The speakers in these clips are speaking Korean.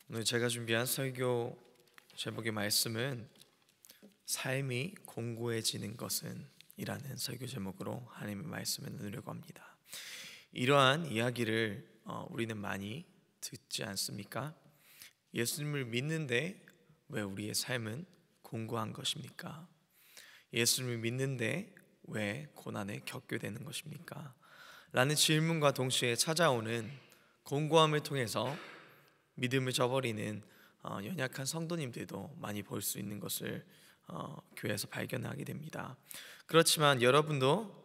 오늘 제가 준비한 설교 제목의 말씀은 삶이 공고해지는 것은 이라는 설교 제목으로 하나님의 말씀을 나누려고 합니다. 이러한 이야기를 우리는 많이 듣지 않습니까? 예수님을 믿는데 왜 우리의 삶은 공고한 것입니까? 예수님을 믿는데 왜 고난을 겪게 되는 것입니까? 라는 질문과 동시에 찾아오는 공고함을 통해서 믿음을 저버리는 연약한 성도님들도 많이 볼 수 있는 것을 교회에서 발견하게 됩니다. 그렇지만 여러분도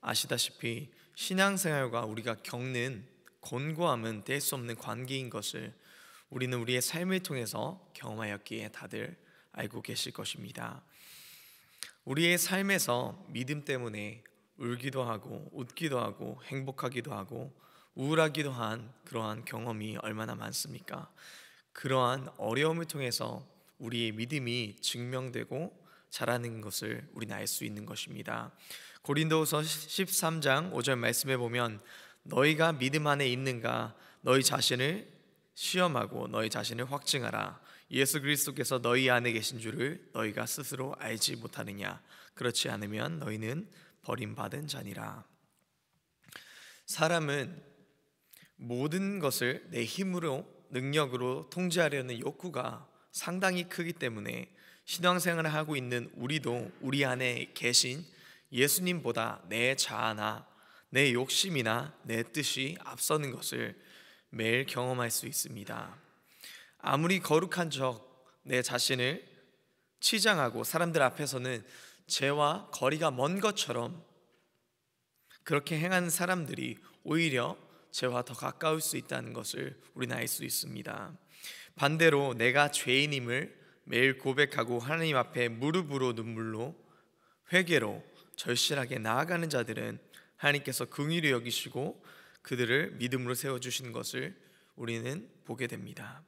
아시다시피 신앙생활과 우리가 겪는 곤고함은 뗄 수 없는 관계인 것을 우리는 우리의 삶을 통해서 경험하였기에 다들 알고 계실 것입니다. 우리의 삶에서 믿음 때문에 울기도 하고 웃기도 하고 행복하기도 하고 우울하기도 한 그러한 경험이 얼마나 많습니까? 그러한 어려움을 통해서 우리의 믿음이 증명되고 자라는 것을 우리는 알 수 있는 것입니다. 고린도후서 13장 5절 말씀에 보면 너희가 믿음 안에 있는가 너희 자신을 시험하고 너희 자신을 확증하라. 예수 그리스도께서 너희 안에 계신 줄을 너희가 스스로 알지 못하느냐. 그렇지 않으면 너희는 버림받은 자니라. 사람은 모든 것을 내 힘으로 능력으로 통제하려는 욕구가 상당히 크기 때문에 신앙생활을 하고 있는 우리도 우리 안에 계신 예수님보다 내 자아나 내 욕심이나 내 뜻이 앞서는 것을 매일 경험할 수 있습니다. 아무리 거룩한 척 내 자신을 치장하고 사람들 앞에서는 죄와 거리가 먼 것처럼 그렇게 행하는 사람들이 오히려 죄와 더 가까울 수 있다는 것을 우리는 알 수 있습니다. 반대로 내가 죄인임을 매일 고백하고 하나님 앞에 무릎으로 눈물로 회개로 절실하게 나아가는 자들은 하나님께서 긍휼히 여기시고 그들을 믿음으로 세워주시는 것을 우리는 보게 됩니다.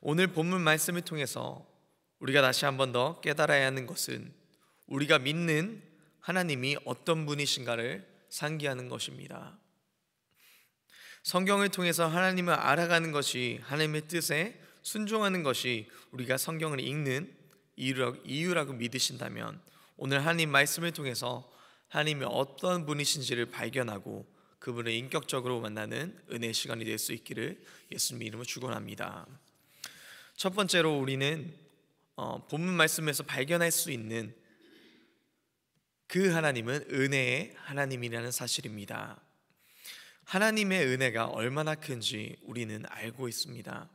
오늘 본문 말씀을 통해서 우리가 다시 한 번 더 깨달아야 하는 것은 우리가 믿는 하나님이 어떤 분이신가를 상기하는 것입니다. 성경을 통해서 하나님을 알아가는 것이 하나님의 뜻에 순종하는 것이 우리가 성경을 읽는 이유라고 믿으신다면 오늘 하나님 말씀을 통해서 하나님이 어떤 분이신지를 발견하고 그분을 인격적으로 만나는 은혜의 시간이 될 수 있기를 예수님의 이름으로 축원합니다. 첫 번째로 우리는 본문 말씀에서 발견할 수 있는 그 하나님은 은혜의 하나님이라는 사실입니다. 하나님의 은혜가 얼마나 큰지 우리는 알고 있습니다.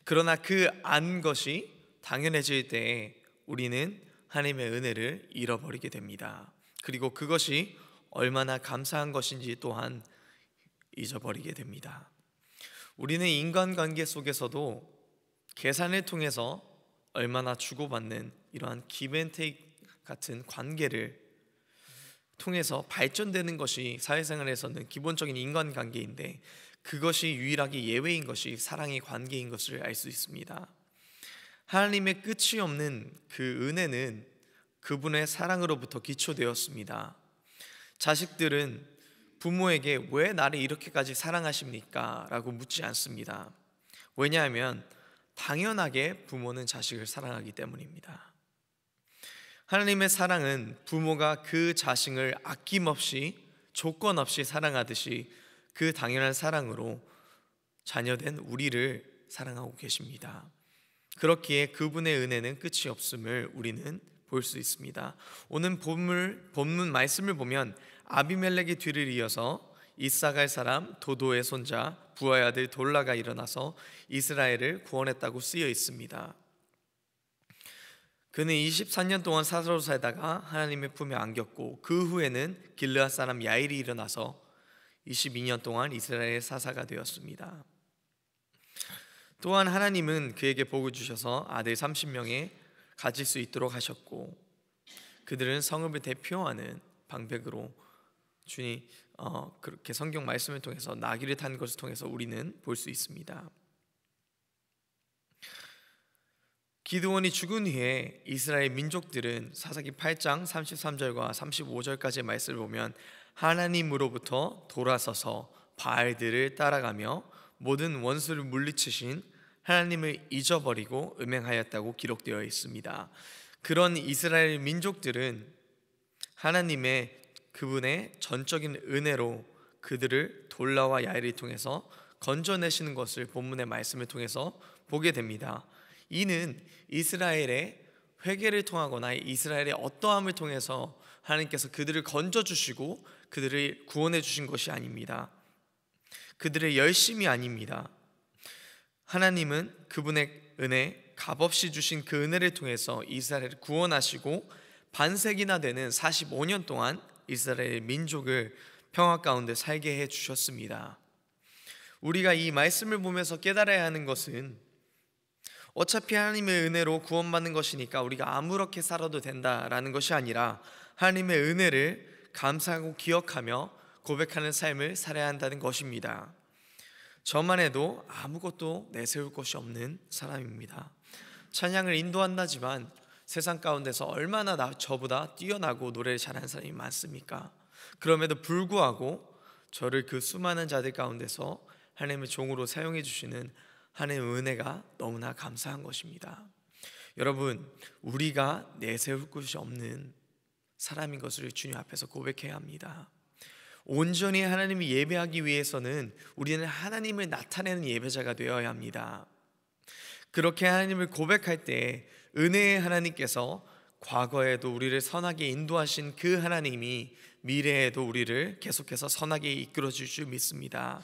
그러나 그 안 것이 당연해질 때에 우리는 하나님의 은혜를 잃어버리게 됩니다. 그리고 그것이 얼마나 감사한 것인지 또한 잊어버리게 됩니다. 우리는 인간관계 속에서도 계산을 통해서 얼마나 주고받는 이러한 기브앤테이크 같은 관계를 통해서 발전되는 것이 사회생활에서는 기본적인 인간관계인데 그것이 유일하게 예외인 것이 사랑의 관계인 것을 알 수 있습니다. 하나님의 끝이 없는 그 은혜는 그분의 사랑으로부터 기초되었습니다. 자식들은 부모에게 왜 나를 이렇게까지 사랑하십니까? 라고 묻지 않습니다. 왜냐하면 당연하게 부모는 자식을 사랑하기 때문입니다. 하나님의 사랑은 부모가 그 자식을 아낌없이 조건 없이 사랑하듯이 그 당연한 사랑으로 자녀된 우리를 사랑하고 계십니다. 그렇기에 그분의 은혜는 끝이 없음을 우리는 볼 수 있습니다. 오늘 본문 말씀을 보면 아비멜렉의 뒤를 이어서 이사갈 사람 도도의 손자 부하의 아들 돌라가 일어나서 이스라엘을 구원했다고 쓰여 있습니다. 그는 24년 동안 사사로 살다가 하나님의 품에 안겼고 그 후에는 길르앗 사람 야일이 일어나서 22년 동안 이스라엘의 사사가 되었습니다. 또한 하나님은 그에게 복을 주셔서 아들 30명에 가질 수 있도록 하셨고 그들은 성읍을 대표하는 방백으로 주님 그렇게 성경 말씀을 통해서 나귀를 탄 것을 통해서 우리는 볼 수 있습니다. 기드온이 죽은 후에 이스라엘 민족들은 사사기 8장 33절과 35절까지의 말씀을 보면 하나님으로부터 돌아서서 바알들을 따라가며 모든 원수를 물리치신 하나님을 잊어버리고 음행하였다고 기록되어 있습니다. 그런 이스라엘 민족들은 하나님의 그분의 전적인 은혜로 그들을 돌라와 야일을 통해서 건져내시는 것을 본문의 말씀을 통해서 보게 됩니다. 이는 이스라엘의 회개를 통하거나 이스라엘의 어떠함을 통해서 하나님께서 그들을 건져주시고 그들을 구원해 주신 것이 아닙니다. 그들의 열심이 아닙니다. 하나님은 그분의 은혜, 값없이 주신 그 은혜를 통해서 이스라엘을 구원하시고 반세기나 되는 45년 동안 이스라엘 민족을 평화 가운데 살게 해 주셨습니다. 우리가 이 말씀을 보면서 깨달아야 하는 것은 어차피 하나님의 은혜로 구원받는 것이니까 우리가 아무렇게 살아도 된다라는 것이 아니라 하나님의 은혜를 감사하고 기억하며 고백하는 삶을 살아야 한다는 것입니다. 저만 해도 아무것도 내세울 것이 없는 사람입니다. 찬양을 인도한다지만 세상 가운데서 얼마나 저보다 뛰어나고 노래를 잘하는 사람이 많습니까? 그럼에도 불구하고 저를 그 수많은 자들 가운데서 하나님의 종으로 사용해 주시는 하나님의 은혜가 너무나 감사한 것입니다. 여러분, 우리가 내세울 것이 없는 사람인 것을 주님 앞에서 고백해야 합니다. 온전히 하나님을 예배하기 위해서는 우리는 하나님을 나타내는 예배자가 되어야 합니다. 그렇게 하나님을 고백할 때 은혜의 하나님께서 과거에도 우리를 선하게 인도하신 그 하나님이 미래에도 우리를 계속해서 선하게 이끌어 줄 줄 믿습니다.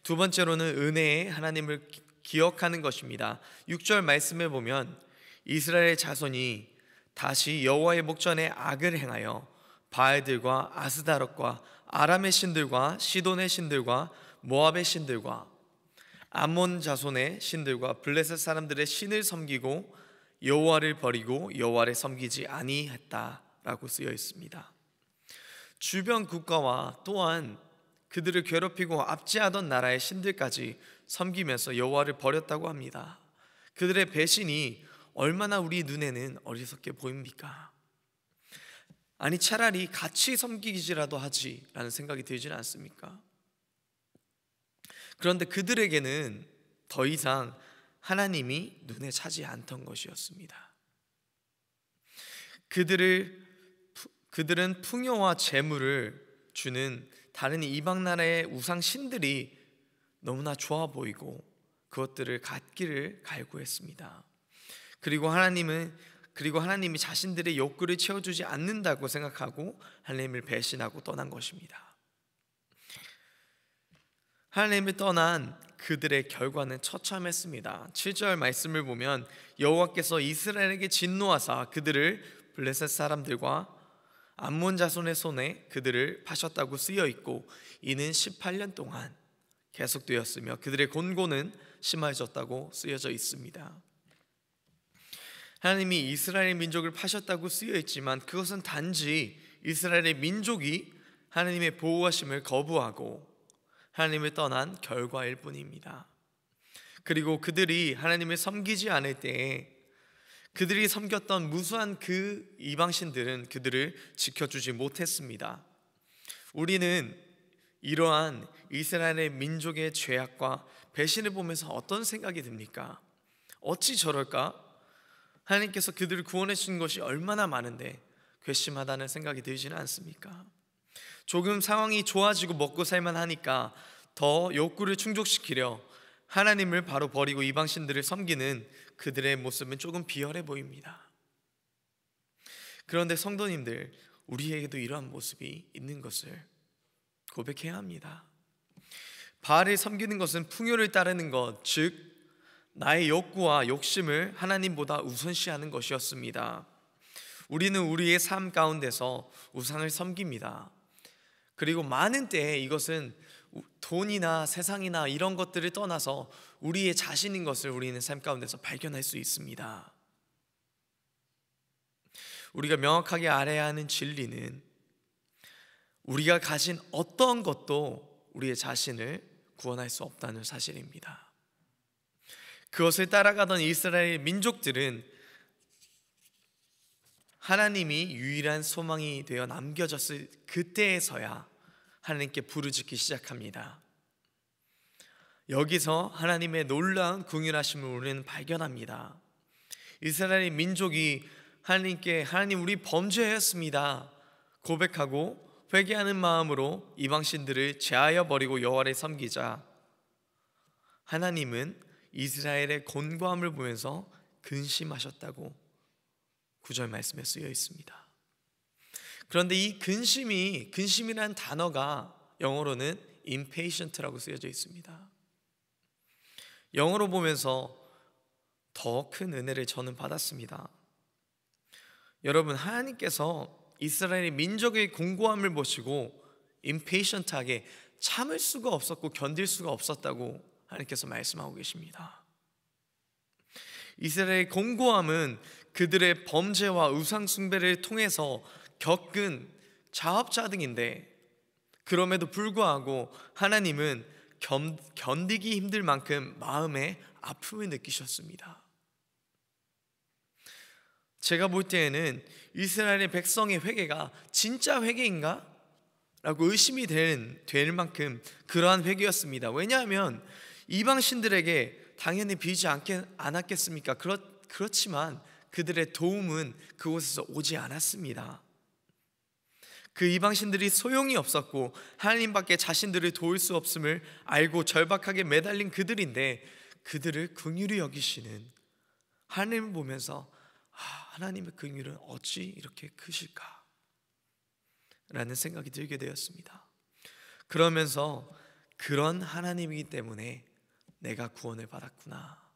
두 번째로는 은혜의 하나님을 기억하는 것입니다. 6절 말씀에 보면 이스라엘 자손이 다시 여호와의 목전에 악을 행하여 바알들과 아스다롯과 아람의 신들과 시돈의 신들과 모압의 신들과 암몬 자손의 신들과 블레셋 사람들의 신을 섬기고 여호와를 버리고 여호와를 섬기지 아니했다라고 쓰여 있습니다. 주변 국가와 또한 그들을 괴롭히고 압제하던 나라의 신들까지 섬기면서 여호와를 버렸다고 합니다. 그들의 배신이 얼마나 우리 눈에는 어리석게 보입니까? 아니 차라리 같이 섬기기라도 하지라는 생각이 들지는 않습니까? 그런데 그들에게는 더 이상 하나님이 눈에 차지 않던 것이었습니다. 그들은 풍요와 재물을 주는 다른 이방 나라의 우상 신들이 너무나 좋아 보이고 그것들을 갖기를 갈구했습니다. 그리고 하나님이 자신들의 욕구를 채워주지 않는다고 생각하고 하나님을 배신하고 떠난 것입니다. 하나님을 떠난 그들의 결과는 처참했습니다. 7절 말씀을 보면 여호와께서 이스라엘에게 진노하사 그들을 블레셋 사람들과 암몬 자손의 손에 그들을 파셨다고 쓰여 있고 이는 18년 동안 계속되었으며 그들의 곤고는 심해졌다고 쓰여져 있습니다. 하나님이 이스라엘 민족을 파셨다고 쓰여 있지만 그것은 단지 이스라엘의 민족이 하나님의 보호하심을 거부하고 하나님을 떠난 결과일 뿐입니다. 그리고 그들이 하나님을 섬기지 않을 때에 그들이 섬겼던 무수한 그 이방신들은 그들을 지켜주지 못했습니다. 우리는 이러한 이스라엘의 민족의 죄악과 배신을 보면서 어떤 생각이 듭니까? 어찌 저럴까? 하나님께서 그들을 구원해 주신 것이 얼마나 많은데 괘씸하다는 생각이 들지는 않습니까? 조금 상황이 좋아지고 먹고 살만 하니까 더 욕구를 충족시키려 하나님을 바로 버리고 이방신들을 섬기는 그들의 모습은 조금 비열해 보입니다. 그런데 성도님들, 우리에게도 이러한 모습이 있는 것을 고백해야 합니다. 바알을 섬기는 것은 풍요를 따르는 것, 즉 나의 욕구와 욕심을 하나님보다 우선시하는 것이었습니다. 우리는 우리의 삶 가운데서 우상을 섬깁니다. 그리고 많은 때에 이것은 돈이나 세상이나 이런 것들을 떠나서 우리의 자신인 것을 우리는 삶 가운데서 발견할 수 있습니다. 우리가 명확하게 알아야 하는 진리는 우리가 가진 어떤 것도 우리의 자신을 구원할 수 없다는 사실입니다. 그것을 따라가던 이스라엘 민족들은 하나님이 유일한 소망이 되어 남겨졌을 그때에서야 하나님께 부르짖기 시작합니다. 여기서 하나님의 놀라운 긍휼하심을 우리는 발견합니다. 이스라엘 민족이 하나님께 하나님 우리 범죄했습니다 고백하고 회개하는 마음으로 이방신들을 제하여 버리고 여호와를 섬기자 하나님은 이스라엘의 곤고함을 보면서 근심하셨다고 9절 말씀에 쓰여 있습니다. 그런데 이 근심이라는 단어가 영어로는 impatient라고 쓰여져 있습니다. 영어로 보면서 더 큰 은혜를 저는 받았습니다. 여러분, 하나님께서 이스라엘의 민족의 공고함을 보시고 impatient하게 참을 수가 없었고 견딜 수가 없었다고 하나님께서 말씀하고 계십니다. 이스라엘의 공고함은 그들의 범죄와 우상 숭배를 통해서 겪은 자업자득인데 그럼에도 불구하고 하나님은 견디기 힘들 만큼 마음에 아픔을 느끼셨습니다. 제가 볼 때에는 이스라엘의 백성의 회개가 진짜 회개인가? 라고 의심이 될 만큼 그러한 회개였습니다. 왜냐하면 이방신들에게 당연히 비지 않았겠습니까? 그렇지만 그들의 도움은 그곳에서 오지 않았습니다. 그 이방신들이 소용이 없었고 하나님밖에 자신들을 도울 수 없음을 알고 절박하게 매달린 그들인데 그들을 긍휼히 여기시는 하나님을 보면서 하나님의 긍휼은 어찌 이렇게 크실까? 라는 생각이 들게 되었습니다. 그러면서 그런 하나님이기 때문에 내가 구원을 받았구나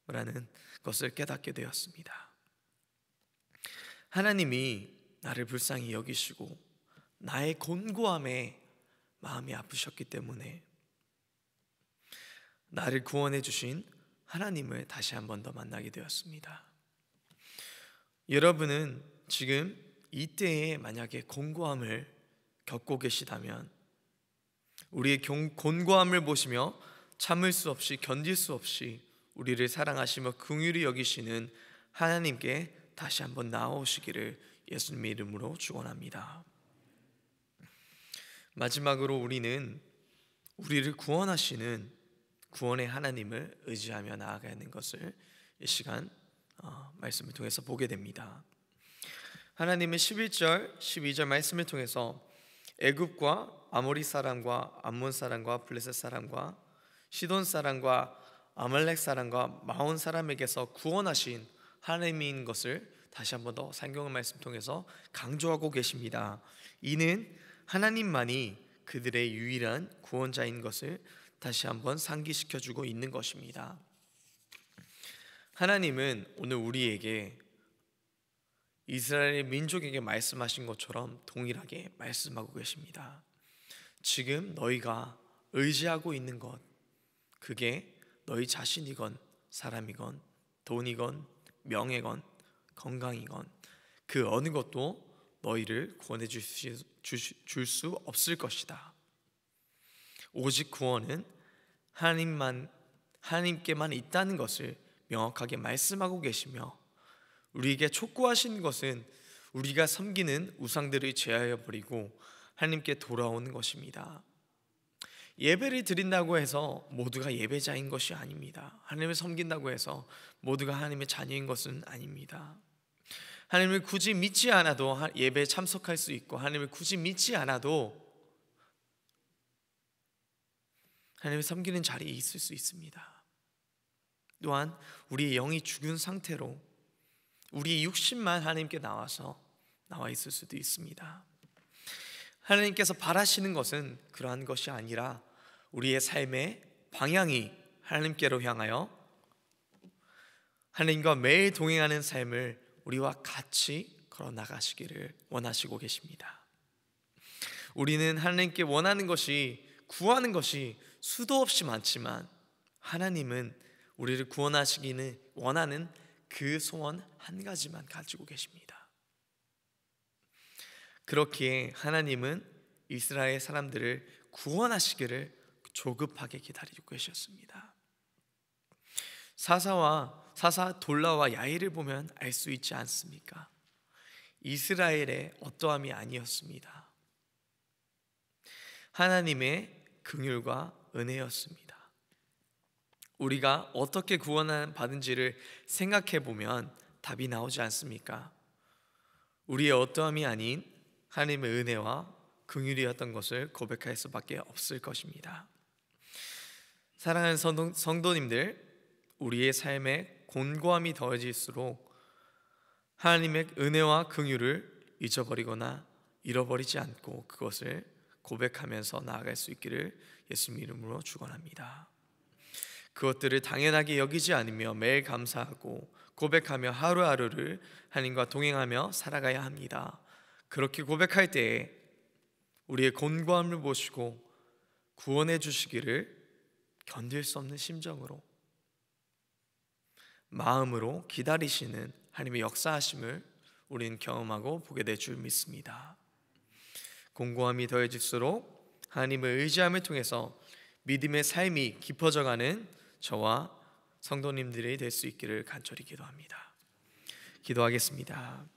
라는 것을 깨닫게 되었습니다. 하나님이 나를 불쌍히 여기시고 나의 곤고함에 마음이 아프셨기 때문에 나를 구원해 주신 하나님을 다시 한 번 더 만나게 되었습니다. 여러분은 지금 이때에 만약에 곤고함을 겪고 계시다면 우리의 곤고함을 보시며 참을 수 없이 견딜 수 없이 우리를 사랑하시며 긍휼히 여기시는 하나님께 다시 한번 나아오시기를 예수님의 이름으로 축원합니다. 마지막으로 우리는 우리를 구원하시는 구원의 하나님을 의지하며 나아가야 하는 것을 이 시간 말씀을 통해서 보게 됩니다. 하나님은 11절, 12절 말씀을 통해서 애굽과 아모리 사람과 암몬 사람과 블레셋 사람과 시돈 사람과 아말렉 사람과 마온 사람에게서 구원하신 하나님인 것을 다시 한 번 더 성경의 말씀 통해서 강조하고 계십니다. 이는 하나님만이 그들의 유일한 구원자인 것을 다시 한번 상기시켜주고 있는 것입니다. 하나님은 오늘 우리에게 이스라엘 민족에게 말씀하신 것처럼 동일하게 말씀하고 계십니다. 지금 너희가 의지하고 있는 것, 그게 너희 자신이건 사람이건 돈이건 명예건 건강이건 그 어느 것도 너희를 구원해 줄 수 없을 것이다. 오직 구원은 하나님께만 있다는 것을 명확하게 말씀하고 계시며 우리에게 촉구하시는 것은 우리가 섬기는 우상들을 제하여 버리고 하나님께 돌아오는 것입니다. 예배를 드린다고 해서 모두가 예배자인 것이 아닙니다. 하나님을 섬긴다고 해서 모두가 하나님의 자녀인 것은 아닙니다. 하나님을 굳이 믿지 않아도 예배에 참석할 수 있고 하나님을 굳이 믿지 않아도 하나님을 섬기는 자리에 있을 수 있습니다. 또한 우리의 영이 죽은 상태로 우리의 육신만 하나님께 나와 있을 수도 있습니다. 하나님께서 바라시는 것은 그러한 것이 아니라 우리의 삶의 방향이 하나님께로 향하여 하나님과 매일 동행하는 삶을 우리와 같이 걸어 나가시기를 원하시고 계십니다. 우리는 하나님께 원하는 것이 구하는 것이 수도 없이 많지만 하나님은 우리를 구원하시기는 원하는 그 소원 한 가지만 가지고 계십니다. 그렇기에 하나님은 이스라엘 사람들을 구원하시기를 조급하게 기다리고 계셨습니다. 사사 돌라와 야일을 보면 알 수 있지 않습니까? 이스라엘의 어떠함이 아니었습니다. 하나님의 긍휼과 은혜였습니다. 우리가 어떻게 구원 받은지를 생각해 보면 답이 나오지 않습니까? 우리의 어떠함이 아닌 하나님의 은혜와 긍휼이었던 것을 고백할 수밖에 없을 것입니다. 사랑하는 성도님들, 우리의 삶에 곤고함이 더해질수록 하나님의 은혜와 긍휼을 잊어버리거나 잃어버리지 않고 그것을 고백하면서 나아갈 수 있기를 예수님 이름으로 축원합니다. 그것들을 당연하게 여기지 않으며 매일 감사하고 고백하며 하루하루를 하나님과 동행하며 살아가야 합니다. 그렇게 고백할 때에 우리의 곤고함을 보시고 구원해 주시기를 견딜 수 없는 심정으로, 마음으로 기다리시는 하나님의 역사하심을 우리는 경험하고 보게 될 줄 믿습니다. 곤고함이 더해질수록 하나님을 의지함을 통해서 믿음의 삶이 깊어져가는 저와 성도님들이 될 수 있기를 간절히 기도합니다. 기도하겠습니다.